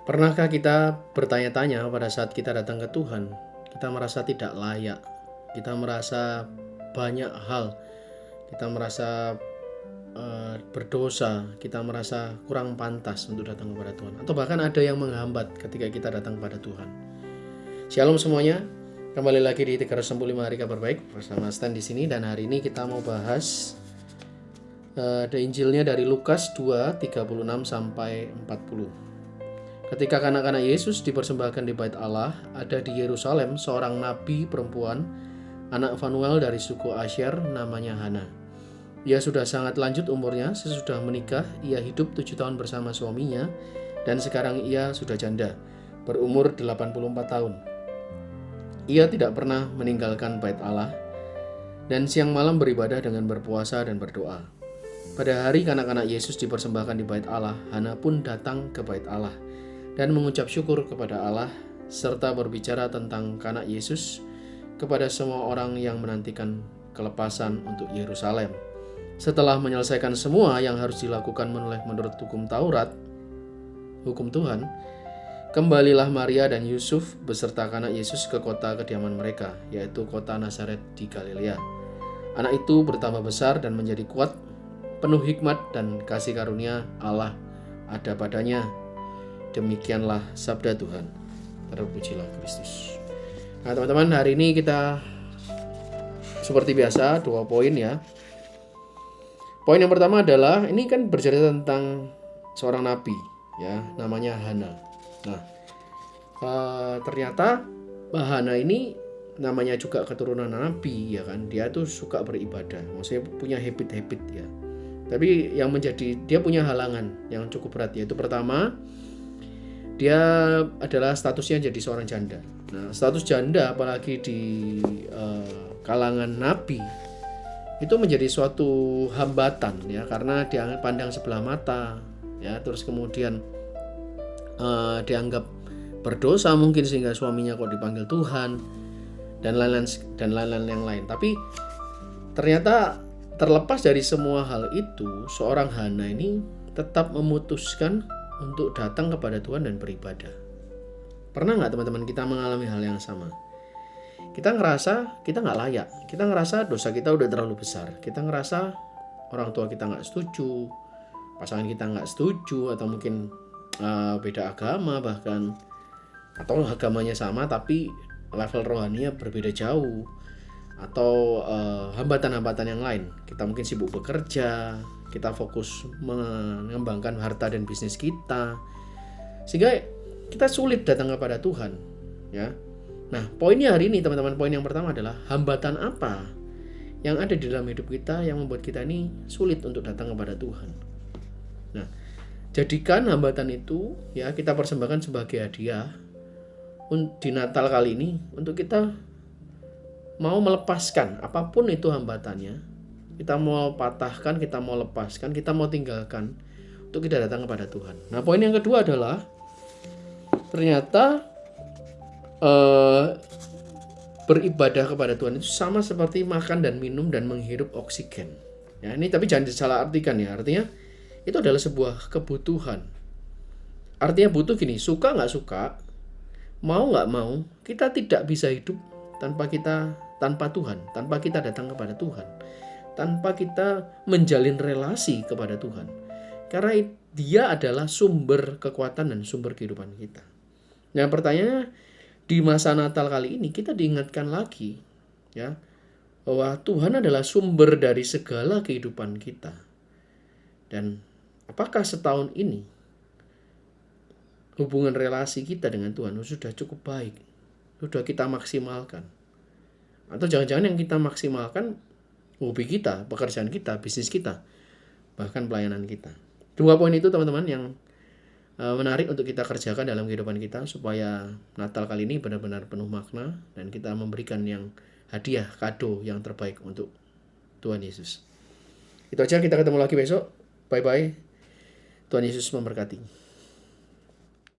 Pernahkah kita bertanya-tanya pada saat kita datang ke Tuhan, kita merasa tidak layak, kita merasa banyak hal, kita merasa berdosa, kita merasa kurang pantas untuk datang kepada Tuhan, atau bahkan ada yang menghambat ketika kita datang kepada Tuhan. Shalom semuanya, kembali lagi di 365 Hari Kabar Baik bersama Stan di sini, dan hari ini kita mau bahas ada Injilnya dari Lukas 2, 36 sampai 40. Ketika kanak-kanak Yesus dipersembahkan di Bait Allah, ada di Yerusalem seorang nabi perempuan, anak Fanuel dari suku Asyer, namanya Hana. Ia sudah sangat lanjut umurnya, sesudah menikah, ia hidup 7 tahun bersama suaminya, dan sekarang ia sudah janda, berumur 84 tahun. Ia tidak pernah meninggalkan Bait Allah, dan siang malam beribadah dengan berpuasa dan berdoa. Pada hari kanak-kanak Yesus dipersembahkan di Bait Allah, Hana pun datang ke Bait Allah dan mengucap syukur kepada Allah, serta berbicara tentang kanak Yesus kepada semua orang yang menantikan kelepasan untuk Yerusalem. Setelah menyelesaikan semua yang harus dilakukan menurut hukum Taurat, hukum Tuhan, kembalilah Maria dan Yusuf beserta kanak Yesus ke kota kediaman mereka, yaitu kota Nazaret di Galilea. Anak itu bertambah besar dan menjadi kuat, penuh hikmat dan kasih karunia Allah ada padanya. Demikianlah sabda Tuhan. Terpujilah Kristus. Nah teman-teman, hari ini kita seperti biasa 2 poin ya. Poin yang pertama adalah, ini kan bercerita tentang seorang nabi ya, namanya Hana. Nah ternyata Hana ini namanya juga keturunan nabi ya kan. Dia tuh suka beribadah, maksudnya punya habit-habit ya. Tapi yang menjadi, dia punya halangan yang cukup berat, yaitu pertama, dia adalah statusnya jadi seorang janda. Nah, status janda apalagi di kalangan nabi itu menjadi suatu hambatan ya, karena dia pandang sebelah mata ya, terus kemudian dianggap berdosa mungkin sehingga suaminya kok dipanggil Tuhan dan lain-lain yang lain. Tapi ternyata terlepas dari semua hal itu, seorang Hana ini tetap memutuskan untuk datang kepada Tuhan dan beribadah. Pernah nggak teman-teman kita mengalami hal yang sama? Kita ngerasa kita nggak layak, kita ngerasa dosa kita udah terlalu besar, kita ngerasa orang tua kita nggak setuju, pasangan kita nggak setuju, atau mungkin beda agama bahkan, atau agamanya sama tapi level rohaninya berbeda jauh, atau hambatan-hambatan yang lain. Kita mungkin sibuk bekerja, kita fokus mengembangkan harta dan bisnis kita, sehingga kita sulit datang kepada Tuhan ya. Nah poinnya hari ini teman-teman, poin yang pertama adalah hambatan apa yang ada di dalam hidup kita yang membuat kita ini sulit untuk datang kepada Tuhan. Nah jadikan hambatan itu ya kita persembahkan sebagai hadiah di Natal kali ini, untuk kita mau melepaskan apapun itu hambatannya. Kita mau patahkan, kita mau lepaskan, kita mau tinggalkan untuk kita datang kepada Tuhan. Nah poin yang kedua adalah, ternyata beribadah kepada Tuhan itu sama seperti makan dan minum dan menghirup oksigen ya. Ini tapi jangan disalah artikan ya, artinya itu adalah sebuah kebutuhan. Artinya butuh gini, suka nggak suka, mau nggak mau, kita tidak bisa hidup tanpa Tuhan, tanpa kita datang kepada Tuhan, tanpa kita menjalin relasi kepada Tuhan, karena dia adalah sumber kekuatan dan sumber kehidupan kita. Nah pertanyaannya, di masa Natal kali ini kita diingatkan lagi ya, bahwa Tuhan adalah sumber dari segala kehidupan kita. Dan apakah setahun ini hubungan relasi kita dengan Tuhan sudah cukup baik, sudah kita maksimalkan? Atau jangan-jangan yang kita maksimalkan hobi kita, pekerjaan kita, bisnis kita, bahkan pelayanan kita. 2 poin itu teman-teman yang menarik untuk kita kerjakan dalam kehidupan kita, supaya Natal kali ini benar-benar penuh makna dan kita memberikan yang hadiah, kado yang terbaik untuk Tuhan Yesus. Itu aja, kita ketemu lagi besok. Bye-bye. Tuhan Yesus memberkati.